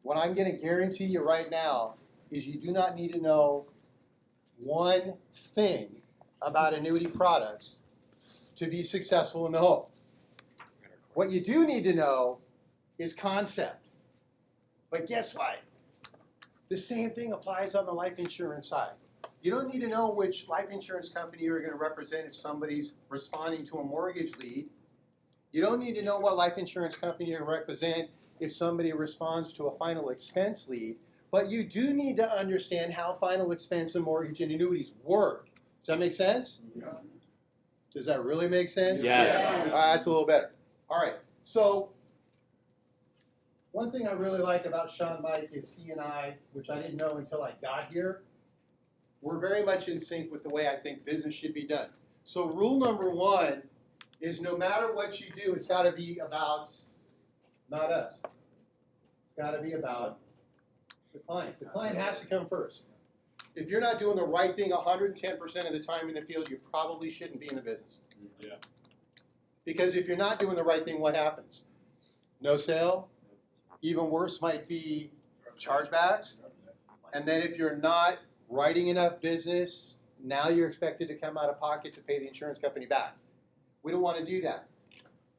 what I'm going to guarantee you right now is you do not need to know one thing about annuity products to be successful in the home. What you do need to know is concept. But guess what? The same thing applies on the life insurance side. You don't need to know which life insurance company you're going to represent if somebody's responding to a mortgage lead. You don't need to know what life insurance company you represent if somebody responds to a final expense lead. But you do need to understand how final expense and mortgage and annuities work. Does that make sense? Yeah. Does that really make sense? Yes. That's a little better. All right. So one thing I really like about Sean Mike is he and I, which I didn't know until I got here, we're very much in sync with the way I think business should be done. So rule number one is no matter what you do, it's got to be about not us. It's got to be about the client. The client has to come first. If you're not doing the right thing 110% of the time in the field, you probably shouldn't be in the business. Yeah. Because if you're not doing the right thing, what happens? No sale. Even worse might be chargebacks. And then if you're not writing enough business, now you're expected to come out of pocket to pay the insurance company back. We don't want to do that.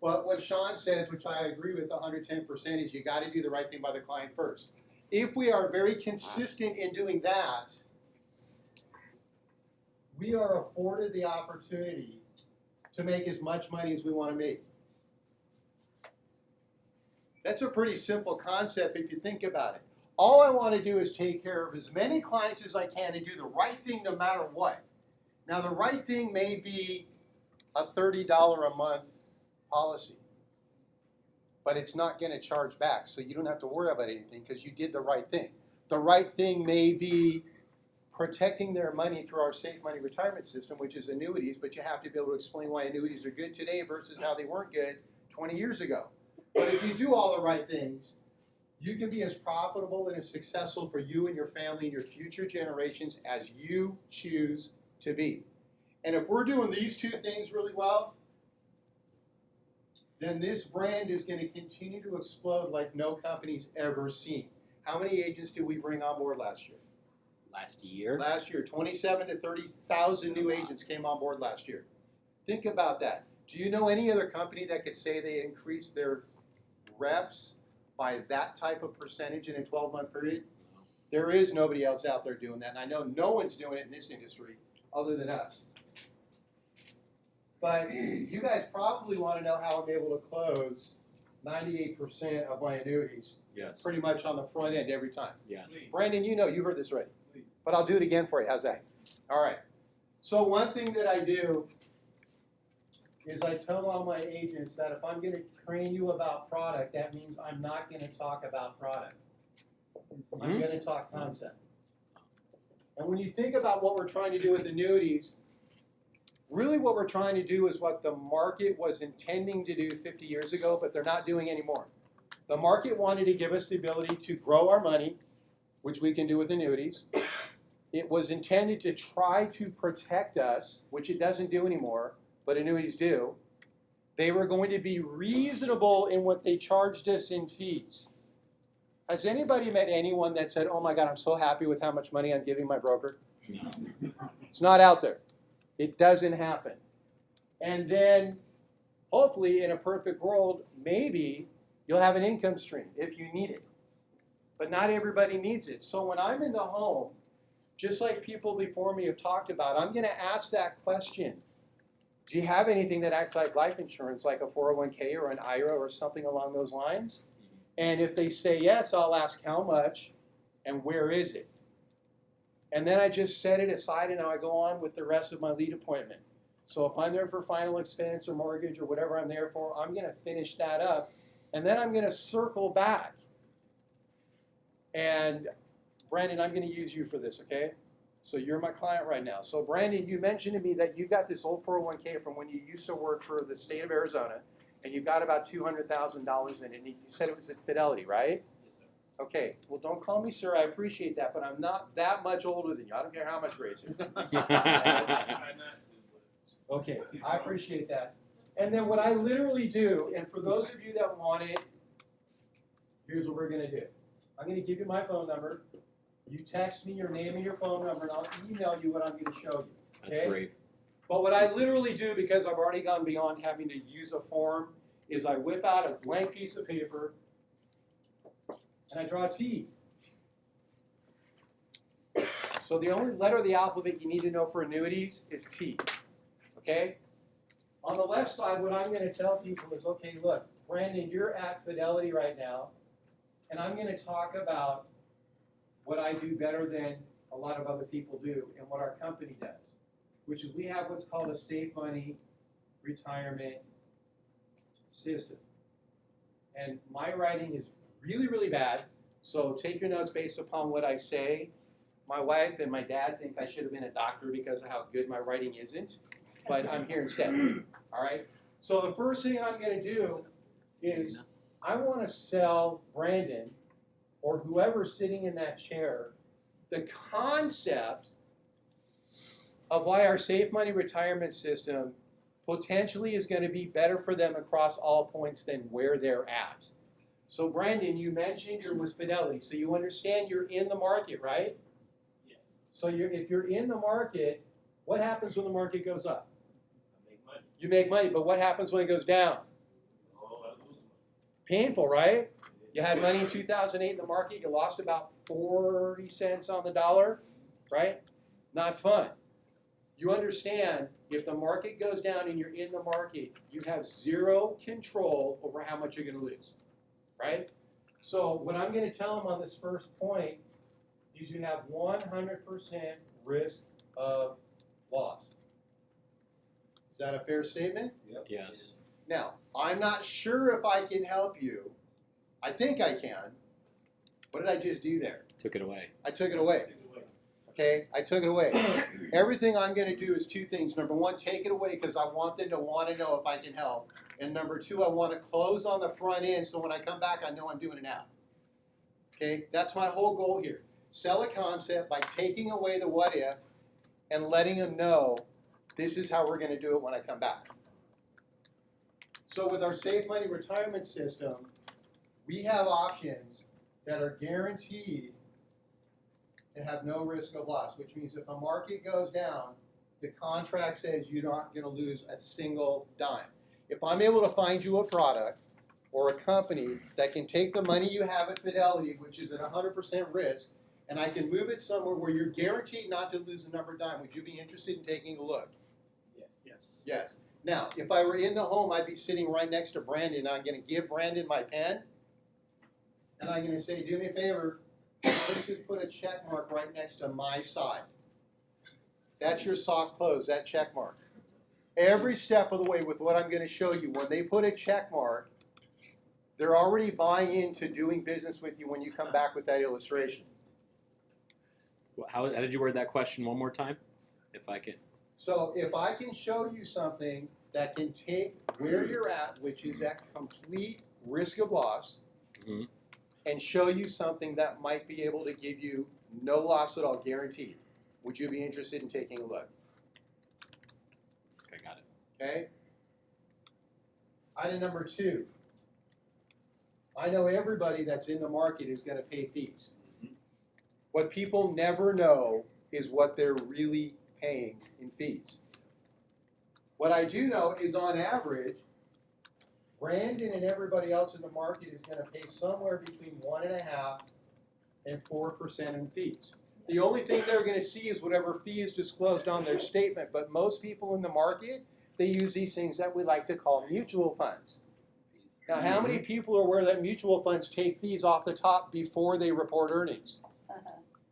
But what Sean says, which I agree with 110%, is you got to do the right thing by the client first. If we are very consistent in doing that, we are afforded the opportunity to make as much money as we want to make. That's a pretty simple concept if you think about it. All I want to do is take care of as many clients as I can and do the right thing no matter what. Now, the right thing may be a $30 a month policy, but it's not going to charge back, so you don't have to worry about anything because you did the right thing. The right thing may be protecting their money through our safe money retirement system, which is annuities, but you have to be able to explain why annuities are good today versus how they weren't good 20 years ago. But if you do all the right things, you can be as profitable and as successful for you and your family and your future generations as you choose to be. And if we're doing these two things really well, then this brand is going to continue to explode like no company's ever seen. How many agents did we bring on board last year? Last year? Last year, 27 to 30,000 new agents came on board last year. Think about that. Do you know any other company that could say they increased their reps by that type of percentage in a 12-month period? There is nobody else out there doing that, and I know no one's doing it in this industry other than us. But you guys probably want to know how I'm able to close 98% of my annuities Yes. pretty much on the front end every time. Yes. Brandon, you know, you heard this already, but I'll do it again for you. How's that? All right. So one thing that I do is I tell all my agents that if I'm going to train you about product, that means I'm not going to talk about product. I'm going to talk concept. And when you think about what we're trying to do with annuities, really what we're trying to do is what the market was intending to do 50 years ago, but they're not doing anymore. The market wanted to give us the ability to grow our money, which we can do with annuities. It was intended to try to protect us, which it doesn't do anymore, but annuities do. They were going to be reasonable in what they charged us in fees. Has anybody met anyone that said, oh my God, I'm so happy with how much money I'm giving my broker? No. It's not out there. It doesn't happen. And then, hopefully, in a perfect world, maybe you'll have an income stream if you need it. But not everybody needs it. So when I'm in the home, just like people before me have talked about, I'm going to ask that question. Do you have anything that acts like life insurance, like a 401k or an IRA or something along those lines? And if they say yes, I'll ask how much and where is it? And then I just set it aside and now I go on with the rest of my lead appointment. So if I'm there for final expense or mortgage or whatever I'm there for, I'm going to finish that up. And then I'm going to circle back. And Brandon, I'm going to use you for this, okay? So you're my client right now. So Brandon, you mentioned to me that you got this old 401k from when you used to work for the state of Arizona, and you got about $200,000 in it. And you said it was at Fidelity, right? Okay, well, don't call me sir. I appreciate that, but I'm not that much older than you. I don't care how much raise you. Okay, I appreciate that. And then what I literally do, and for those of you that want it, here's what we're going to do. I'm going to give you my phone number. You text me your name and your phone number, and I'll email you what I'm going to show you. Okay? That's great. But what I literally do, because I've already gone beyond having to use a form, is I whip out a blank piece of paper and I draw a T. So the only letter of the alphabet you need to know for annuities is T. Okay? On the left side, what I'm going to tell people is, okay, look, Brandon, you're at Fidelity right now, and I'm going to talk about what I do better than a lot of other people do and what our company does, which is we have what's called a safe money retirement system. And my writing is really, really bad, so take your notes based upon what I say. My wife and my dad think I should have been a doctor because of how good my writing isn't, but I'm here instead. All right? So the first thing I'm going to do is I want to sell Brandon or whoever's sitting in that chair the concept of why our safe money retirement system potentially is going to be better for them across all points than where they're at. So Brandon, you mentioned you're with Fidelity, so you understand you're in the market, right? Yes. So if you're in the market, what happens when the market goes up? I make money. You make money, but what happens when it goes down? Oh, I lose money. Painful, right? You had money in 2008 in the market, you lost about 40 cents on the dollar, right? Not fun. You understand, if the market goes down and you're in the market, you have zero control over how much you're going to lose, right? So what I'm going to tell them on this first point is you have 100% risk of loss. Is that a fair statement? Yep. Yes. Now, I'm not sure if I can help you. I think I can. What did I just do there? Took it away. I took it away. Take it away. Okay, I took it away. Everything I'm going to do is two things. Number one, take it away because I want them to want to know if I can help. And number two, I want to close on the front end so when I come back, I know I'm doing it now. Okay, that's my whole goal here. Sell a concept by taking away the what if and letting them know this is how we're going to do it when I come back. So with our safe money retirement system, we have options that are guaranteed to have no risk of loss, which means if the market goes down, the contract says you're not going to lose a single dime. If I'm able to find you a product or a company that can take the money you have at Fidelity, which is at 100% risk, and I can move it somewhere where you're guaranteed not to lose a number dime, would you be interested in taking a look? Yes. Yes. Yes. Now, if I were in the home, I'd be sitting right next to Brandon. I'm going to give Brandon my pen, and I'm going to say, do me a favor, let's just put a check mark right next to my side. That's your soft close, that check mark. Every step of the way with what I'm going to show you, when they put a check mark, they're already buying into doing business with you when you come back with that illustration. How did you word that question one more time? If I can. So if I can show you something that can take where you're at, which is at complete risk of loss, Mm-hmm. and show you something that might be able to give you no loss at all, guaranteed, would you be interested in taking a look? Okay, got it. Okay? Item number 2. I know everybody that's in the market is going to pay fees. Mhm. What people never know is what they're really paying in fees. What I do know is on average, Brandon and everybody else in the market is going to pay somewhere between 1.5% and 4% in fees. The only thing they're going to see is whatever fee is disclosed on their statement, but most people in the market, they use these things that we like to call mutual funds. Now, how many people are aware that mutual funds take fees off the top before they report earnings?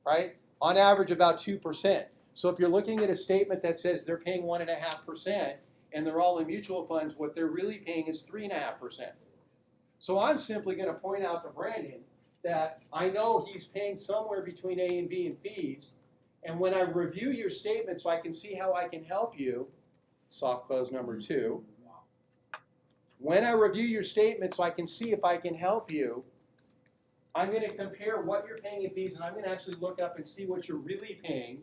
Right? On average, about 2%. So if you're looking at a statement that says they're paying 1.5%, and they're all in mutual funds, what they're really paying is 3.5%. So I'm simply going to point out to Brandon that I know he's paying somewhere between A and B in fees, and when I review your statement so I can see how I can help you, soft close number 2, when I review your statement so I can see if I can help you, I'm going to compare what you're paying in fees, and I'm going to actually look up and see what you're really paying,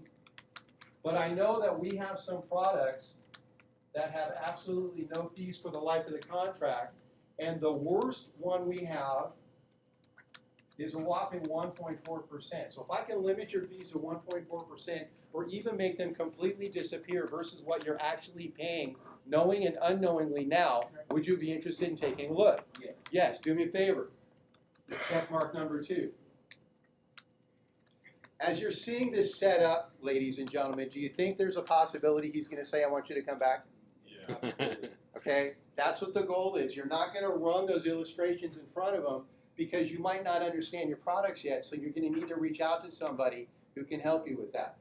but I know that we have some products that have absolutely no fees for the life of the contract. And the worst one we have is a whopping 1.4%. So if I can limit your fees to 1.4% or even make them completely disappear versus what you're actually paying, knowing and unknowingly now, would you be interested in taking a look? Yes. Yes, do me a favor. Check mark number 2. As you're seeing this set up, ladies and gentlemen, do you think there's a possibility he's going to say, I want you to come back? Yeah. Okay? That's what the goal is. You're not going to run those illustrations in front of him because you might not understand your products yet, so you're going to need to reach out to somebody who can help you with that.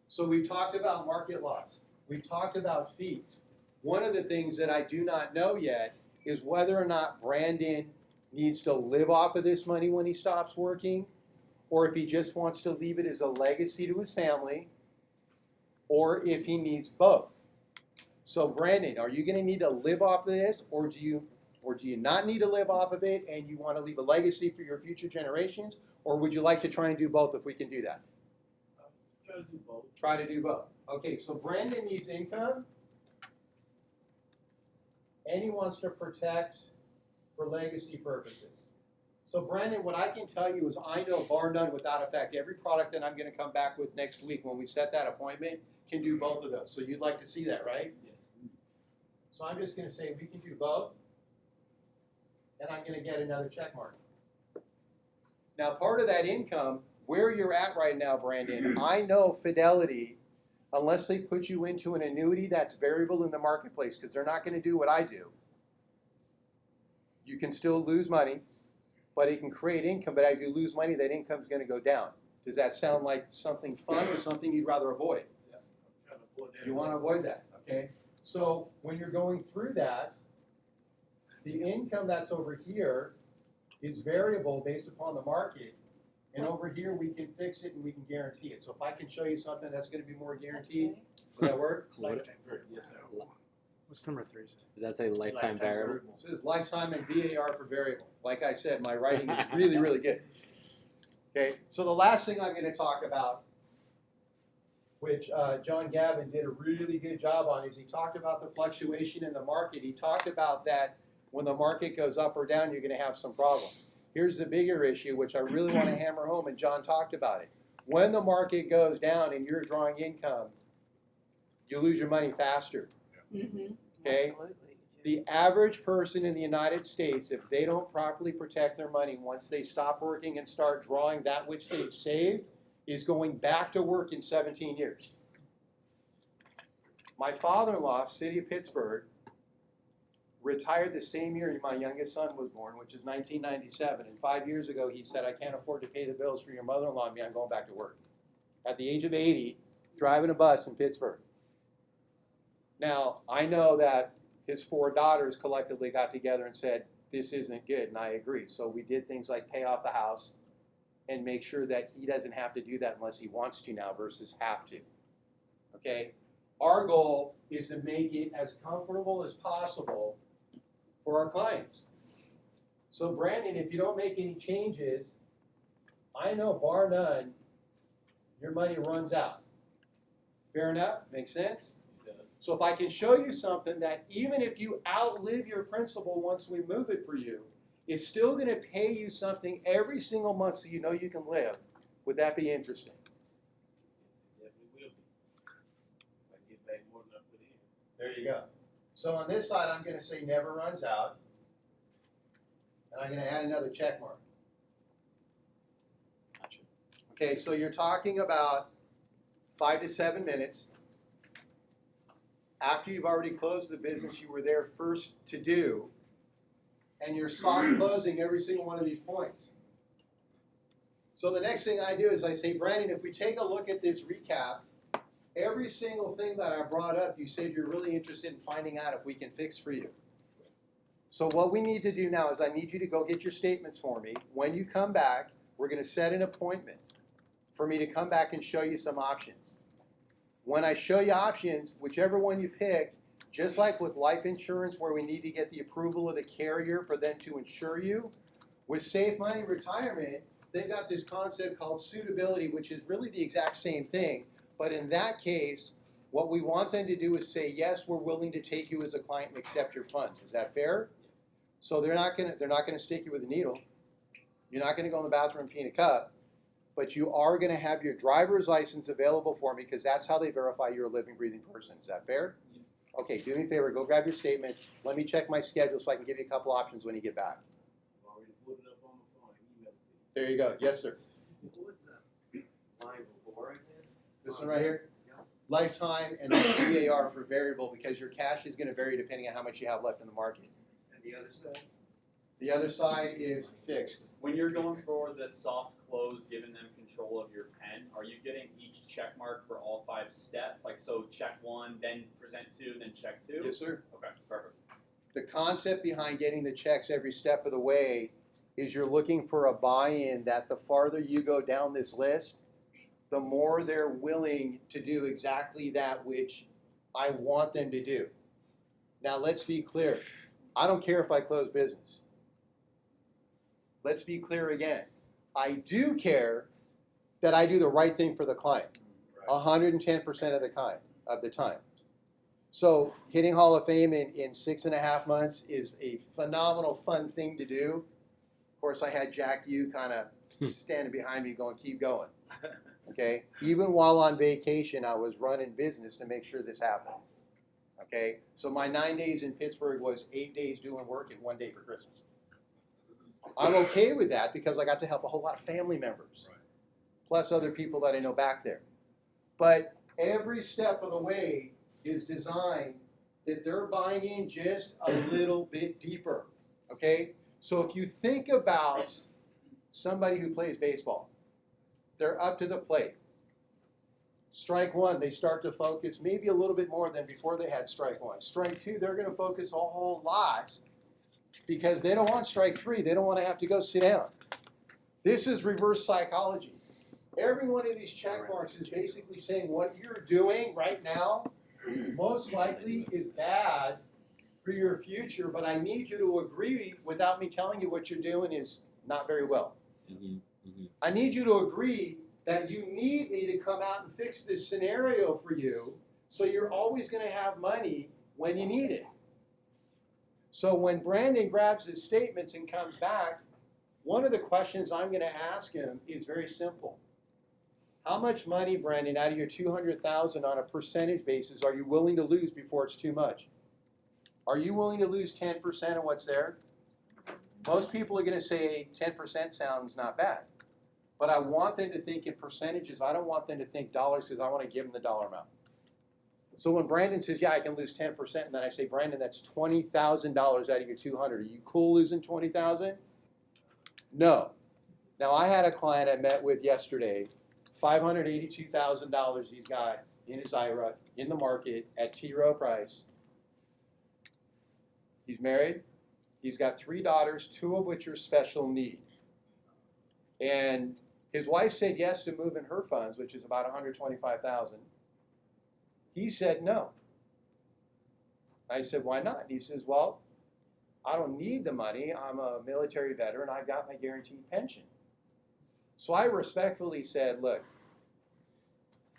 So we've talked about market loss. We've talked about fees. One of the things that I do not know yet is whether or not Brandon needs to live off of this money when he stops working, or if he just wants to leave it as a legacy to his family, or if he needs both. So Brandon, are you going to need to live off of this, or do you not need to live off of it and you want to leave a legacy for your future generations, or would you like to try and do both if we can do that? Try to do both. Try to do both. Okay, so Brandon needs income, and he wants to protect for legacy purposes. So Brandon, what I can tell you is I know bar none without effect, every product that I'm going to come back with next week when we set that appointment can do both of those. So you'd like to see that, right? Yes. So I'm just going to say we can do both, and I'm going to get another check mark. Now, part of that income, where you're at right now, Brandon, I know Fidelity, unless they put you into an annuity that's variable in the marketplace, because they're not going to do what I do, you can still lose money, but it can create income, but as you lose money, that income's going to go down. Does that sound like something fun or something you'd rather avoid? Yes. I'm trying to avoid that. You want to avoid that, okay? So when you're going through that, the income that's over here is variable based upon the market, and over here we can fix it and we can guarantee it. So if I can show you something that's going to be more guaranteed, would that work? What- Yes, sir. What's number 3? Does that say lifetime variable? This is lifetime and VAR for variable. Like I said, my writing is really, really good. Okay, so the last thing I'm going to talk about, which John Gavin did a really good job on, is he talked about the fluctuation in the market. He talked about that when the market goes up or down, you're going to have some problems. Here's the bigger issue, which I really want to hammer home, and John talked about it. When the market goes down and you're drawing income, you lose your money faster. Mm-hmm. Okay? Absolutely. The average person in the United States, if they don't properly protect their money once they stop working and start drawing that which they've saved, is going back to work in 17 years. My father-in-law, City of Pittsburgh, retired the same year my youngest son was born, which is 1997. And 5 years ago, he said, I can't afford to pay the bills for your mother-in-law and me. I'm going back to work. At the age of 80, driving a bus in Pittsburgh. Now, I know that his 4 daughters collectively got together and said, this isn't good, and I agree. So we did things like pay off the house and make sure that he doesn't have to do that unless he wants to now versus have to. Okay? Our goal is to make it as comfortable as possible for our clients. So Brandon, if you don't make any changes, I know bar none, your money runs out. Fair enough? Makes sense? It does. So if I can show you something that even if you outlive your principal once we move it for you, it's still going to pay you something every single month so you know you can live, would that be interesting? It definitely will be. I get back more than I put in. There you go. So on this side, I'm going to say never runs out. And I'm going to add another check mark. Gotcha. Okay, so you're talking about 5 to 7 minutes after you've already closed the business you were there first to do, and you're soft closing every single one of these points. So the next thing I do is I say, Brandon, if we take a look at this recap, every single thing that I brought up, you said you're really interested in finding out if we can fix for you. So what we need to do now is I need you to go get your statements for me. When you come back, we're going to set an appointment for me to come back and show you some options. When I show you options, whichever one you pick, just like with life insurance where we need to get the approval of the carrier for them to insure you, with Safe Money Retirement, they've got this concept called suitability, which is really the exact same thing. But in that case, what we want them to do is say, yes, we're willing to take you as a client and accept your funds. Is that fair? So they're not gonna stick you with a needle. You're not gonna go in the bathroom and pee in a cup, but you are gonna have your driver's license available for me because that's how they verify you're a living, breathing person. Is that fair? Okay, do me a favor, go grab your statements. Let me check my schedule so I can give you a couple options when you get back. Already put it up on the phone, email it to you. There you go. Yes, sir. What was the line before again? This one right here? Yeah. Lifetime and then VAR for variable because your cash is gonna vary depending on how much you have left in the market. And the other side? The other side is fixed. When you're going for the soft close, giving them control of your pen, are you getting each check mark for all 5 steps? Like, so check 1, then present 2, then check 2? Yes, sir. Okay, perfect. The concept behind getting the checks every step of the way is you're looking for a buy-in that the farther you go down this list, the more they're willing to do exactly that which I want them to do. Now, let's be clear. I don't care if I close business. Let's be clear again. I do care that I do the right thing for the client, 110% of the time. So hitting Hall of Fame in 6.5 months is a phenomenal, fun thing to do. Of course, I had Jack Yu kind of standing behind me going, keep going. Okay? Even while on vacation, I was running business to make sure this happened. Okay? So my 9 days in Pittsburgh was 8 days doing work and 1 day for Christmas. I'm okay with that because I got to help a whole lot of family members, plus other people that I know back there. But every step of the way is designed that they're buying in just a little bit deeper, okay? So if you think about somebody who plays baseball, they're up to the plate. Strike 1, they start to focus maybe a little bit more than before they had strike 1. Strike 2, they're going to focus a whole lot because they don't want strike 3. They don't want to have to go sit down. This is reverse psychology. Every one of these check marks is basically saying what you're doing right now most likely is bad for your future, but I need you to agree without me telling you what you're doing is not very well. I need you to agree that you need me to come out and fix this scenario for you so you're always going to have money when you need it. So when Brandon grabs his statements and comes back, one of the questions I'm going to ask him is very simple. How much money, Brandon, out of your $200,000 on a percentage basis are you willing to lose before it's too much? Are you willing to lose 10% of what's there? Most people are going to say 10% sounds not bad. But I want them to think in percentages. I don't want them to think dollars because I want to give them the dollar amount. So when Brandon says, yeah, I can lose 10%, and then I say, Brandon, that's $20,000 out of your 200. Are you cool losing 20,000? No. Now, I had a client I met with yesterday, $582,000 he's got in his IRA in the market at T-Row price. He's married. He's got 3 daughters, 2 of which are special need. And his wife said yes to moving her funds, which is about $125,000. He said no. I said, why not? He says, well, I don't need the money. I'm a military veteran. I've got my guaranteed pension. So I respectfully said, look,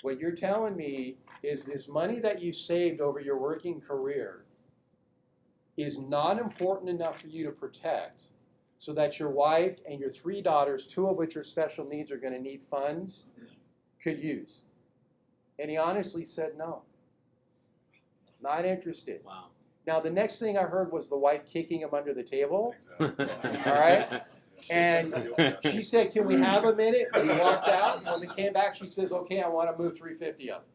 what you're telling me is this money that you saved over your working career is not important enough for you to protect so that your wife and your 3 daughters, 2 of which are special needs, are going to need funds, could use. And he honestly said no. Not interested. Wow. Now, the next thing I heard was the wife kicking him under the table. All right. And she said, can we have a minute? We walked out. And when we came back, she says, okay, I want to move 350 of it.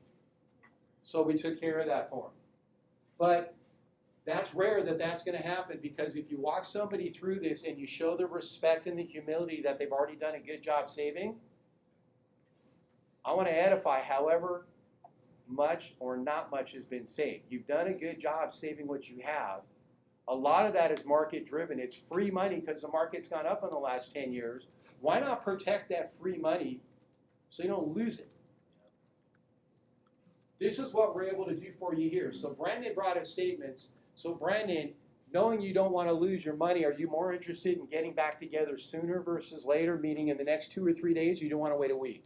So we took care of that for him. But that's rare that that's going to happen because if you walk somebody through this and you show the respect and the humility that they've already done a good job saving, I want to edify however much or not much has been saved. You've done a good job saving what you have. A lot of that is market driven. It's free money because the market's gone up in the last 10 years. Why not protect that free money so you don't lose it? This is what we're able to do for you here. So Brandon brought his statements. So Brandon, knowing you don't want to lose your money, are you more interested in getting back together sooner versus later, meaning in the next 2 or 3 days, or you don't want to wait a week?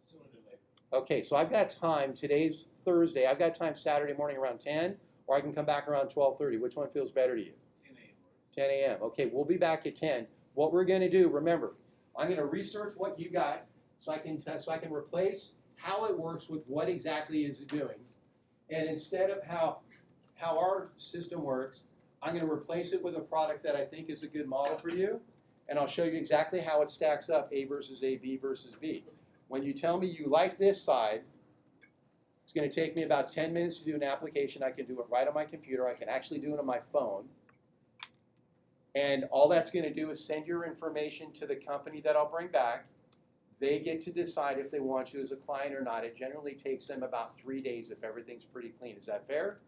Sooner than later. Okay, so I've got time. Today's Thursday. I've got time Saturday morning around 10, or I can come back around 12:30. Which one feels better to you? 10 a.m. 10 a.m. Okay, we'll be back at 10. what we're gonna do, remember, I'm gonna research what you got so I can replace how it works with what exactly is it doing. And instead of how our system works, I'm gonna replace it with a product that I think is a good model for you. And I'll show you exactly how it stacks up, A versus A, B versus B. When you tell me you like this side, it's gonna take me about 10 minutes to do an application. I can do it right on my computer. I can actually do it on my phone. And all that's gonna do is send your information to the company that I'll bring back. They get to decide if they want you as a client or not. It generally takes them about 3 days if everything's pretty clean. Is that fair?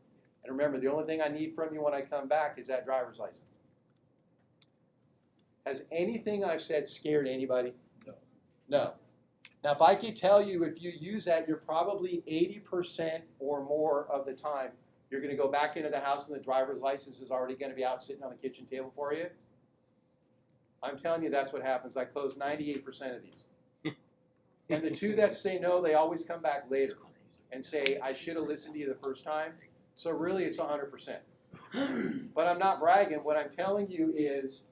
And remember, the only thing I need from you when I come back is that driver's license. Has anything I've said scared anybody? No. No. Now, if I could tell you, if you use that, you're probably 80% or more of the time, you're going to go back into the house and the driver's license is already going to be out sitting on the kitchen table for you. I'm telling you, that's what happens. I close 98% of these. And the two that say no, they always come back later and say, I should have listened to you the first time. So really, it's 100%. But I'm not bragging. What I'm telling you is,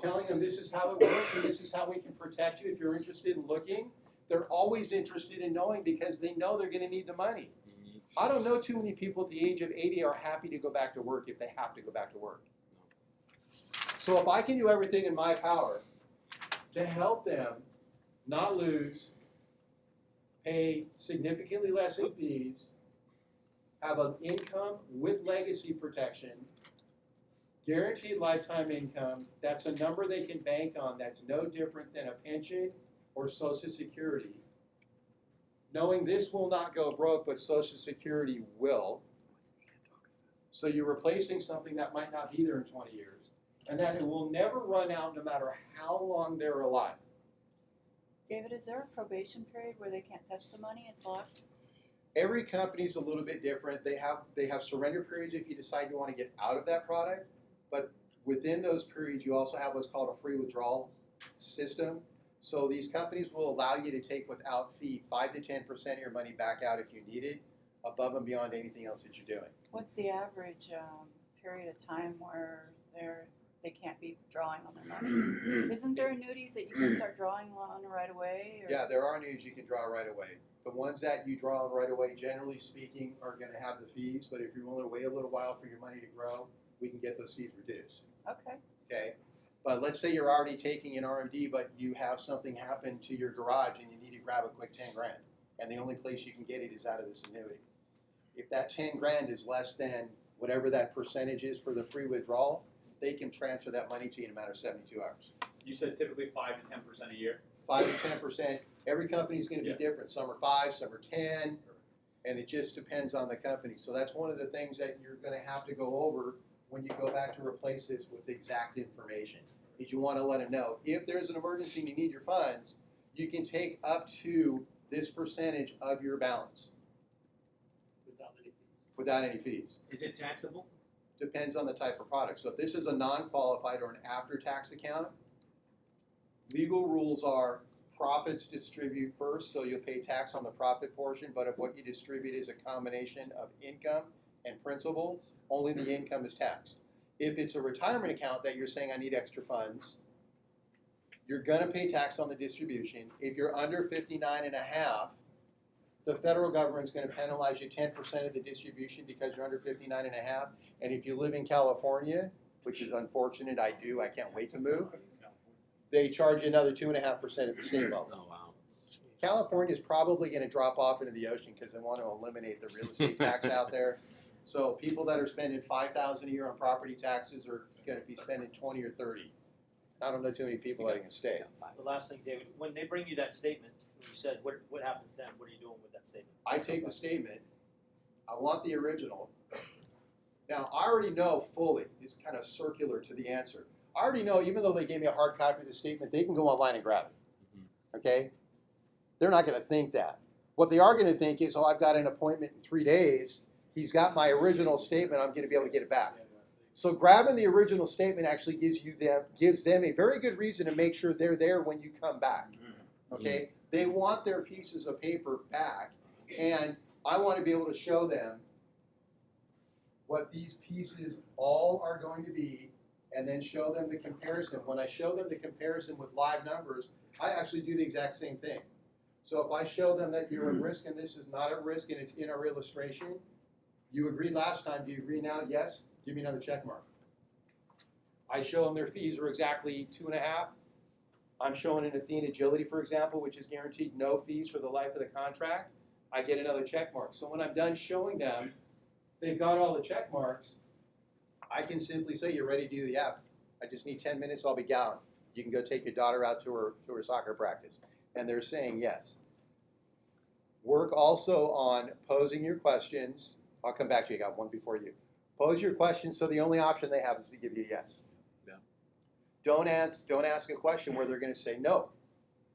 telling them this is how it works and this is how we can protect you if you're interested in looking. They're always interested in knowing because they know they're going to need the money. I don't know too many people at the age of 80 are happy to go back to work if they have to go back to work. So if I can do everything in my power to help them not lose, pay significantly less in fees, have an income with legacy protection, guaranteed lifetime income, that's a number they can bank on that's no different than a pension or Social Security. Knowing this will not go broke, but Social Security will. So you're replacing something that might not be there in 20 years, and that it will never run out no matter how long they're alive. David, is there a probation period where they can't touch the money? It's locked? Every company's a little bit different. They have surrender periods if you decide you want to get out of that product, but within those periods you also have what's called a free withdrawal system. So these companies will allow you to take without fee 5 to 10% of your money back out if you need it, above and beyond anything else that you're doing. What's the average period of time where they can't be drawing on their money? Isn't there annuities that you can start drawing on right away? Or? Yeah, there are annuities you can draw right away. The ones that you draw on right away, generally speaking, are going to have the fees, but if you're willing to wait a little while for your money to grow, we can get those fees reduced. Okay. Okay? But let's say you're already taking an RMD, but you have something happen to your garage and you need to grab a quick 10 grand, and the only place you can get it is out of this annuity. If that 10 grand is less than whatever that percentage is for the free withdrawal, they can transfer that money to you in a matter of 72 hours. You said typically 5 to 10% a year. 5 to 10%. Every company is going to be different. Some are 5, some are 10, and it just depends on the company. So that's one of the things that you're going to have to go over when you go back to replace this with exact information. Is you want to let them know if there's an emergency and you need your funds, you can take up to this percentage of your balance without any fees. Is it taxable? Depends on the type of product. So if this is a non-qualified or an after-tax account, legal rules are profits distribute first, so you'll pay tax on the profit portion, but if what you distribute is a combination of income and principal, only the income is taxed. If it's a retirement account that you're saying I need extra funds, you're going to pay tax on the distribution. If you're under 59 and a half, the federal government's going to penalize you 10% of the distribution because you're under 59 and a half. And if you live in California, which is unfortunate, I can't wait to move, they charge you another 2.5% at the state level. Oh, wow. California is probably going to drop off into the ocean because they want to eliminate the real estate tax out there. So people that are spending $5,000 a year on property taxes are going to be spending 20 or 30. I don't know too many people that are going to stay. The last thing, David, when they bring you that statement, when you said, what happens then? What are you doing with that statement? I take the statement. I want the original. Now, I already know fully. It's kind of circular to the answer. I already know, even though they gave me a hard copy of the statement, they can go online and grab it. Okay? They're not going to think that. What they are going to think is, oh, I've got an appointment in 3 days. He's got my original statement. I'm going to be able to get it back. So grabbing the original statement actually gives them a very good reason to make sure they're there when you come back. Okay? They want their pieces of paper back, and I want to be able to show them what these pieces all are going to be and then show them the comparison. When I show them the comparison with live numbers, I actually do the exact same thing. So if I show them that you're at risk and this is not at risk and it's in our illustration, you agreed last time, do you agree now? Yes? Give me another check mark. I show them their fees are exactly 2.5. I'm showing an Athene Agility, for example, which is guaranteed no fees for the life of the contract. I get another check mark. So when I'm done showing them, they've got all the check marks, I can simply say, you're ready to do the app. I just need 10 minutes, I'll be gone. You can go take your daughter out to her soccer practice. And they're saying yes. Work also on posing your questions. I'll come back to you, I got one before you. Pose your questions so the only option they have is to give you a yes. Yeah. Don't ask a question where they're going to say no.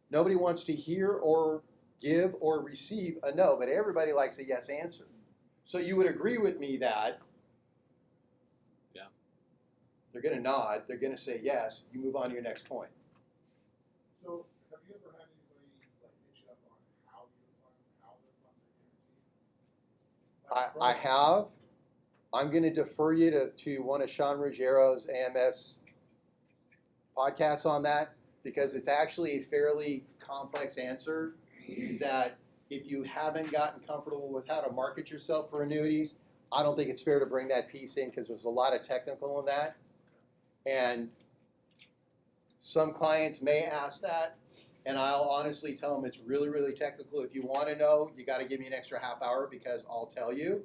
Nobody wants to hear or give or receive a no, but everybody likes a yes answer. So you would agree with me that they're going to nod, they're going to say yes, you move on to your next point. So, have you ever had anybody like pitch up on how the funds are guaranteed? I have. I'm going to defer you to one of Sean Ruggiero's AMS podcasts on that because it's actually a fairly complex answer that if you haven't gotten comfortable with how to market yourself for annuities, I don't think it's fair to bring that piece in because there's a lot of technical in that. And some clients may ask that, and I'll honestly tell them it's really, really technical. If you want to know, you got to give me an extra half hour because I'll tell you.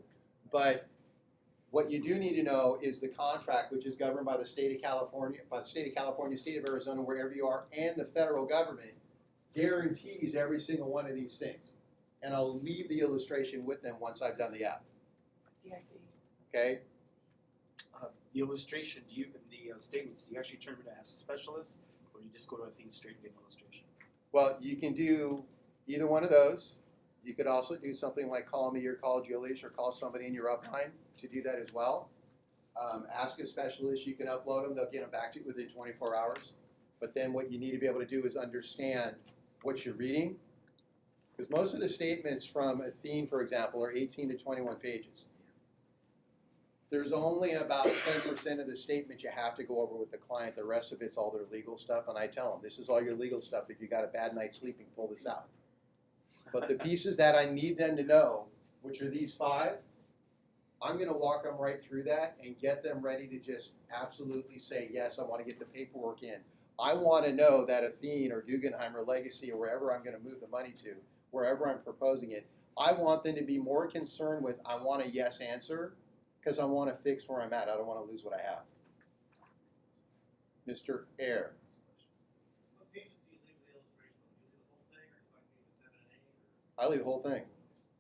But what you do need to know is the contract, which is governed by the state of California, state of Arizona, wherever you are, and the federal government guarantees every single one of these things. And I'll leave the illustration with them once I've done the app. DIC. Okay? The illustration, do you, the statements, do you actually turn it to ask a specialist, or you just go to a thing straight and get an illustration? Well, you can do either one of those. You could also do something like call me or call Julius or call somebody in your upline to do that as well. Ask a specialist, you can upload them, they'll get them back to you within 24 hours. But then what you need to be able to do is understand what you're reading. Because most of the statements from Athene, for example, are 18 to 21 pages. There's only about 10% of the statement you have to go over with the client. The rest of it's all their legal stuff. And I tell them, this is all your legal stuff. If you got a bad night's sleeping, pull this out. But the pieces that I need them to know, which are these 5, I'm going to walk them right through that and get them ready to just absolutely say, yes, I want to get the paperwork in. I want to know that Athene or Guggenheim or Legacy or wherever I'm going to move the money to, wherever I'm proposing it, I want them to be more concerned with, I want a yes answer, because I want to fix where I'm at. I don't want to lose what I have. Mr. Air. What pages do you leave the illustration on? Do you leave the whole thing, or it's like maybe 7 and 8? I leave the whole thing.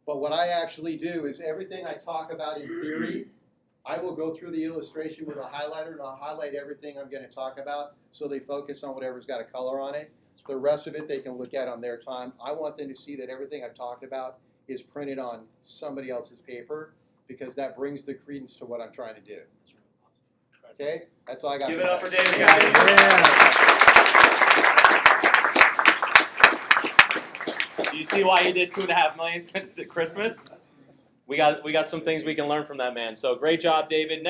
But what I actually do is everything I talk about in theory, I will go through the illustration with a highlighter and I'll highlight everything I'm going to talk about so they focus on whatever's got a color on it. The rest of it they can look at on their time. I want them to see that everything I've talked about is printed on somebody else's paper because that brings the credence to what I'm trying to do. Okay? That's all I got. Give for it up that. for David, guys. Do you see why he did $2.5 million since Christmas? We got some things we can learn from that man. So great job, David.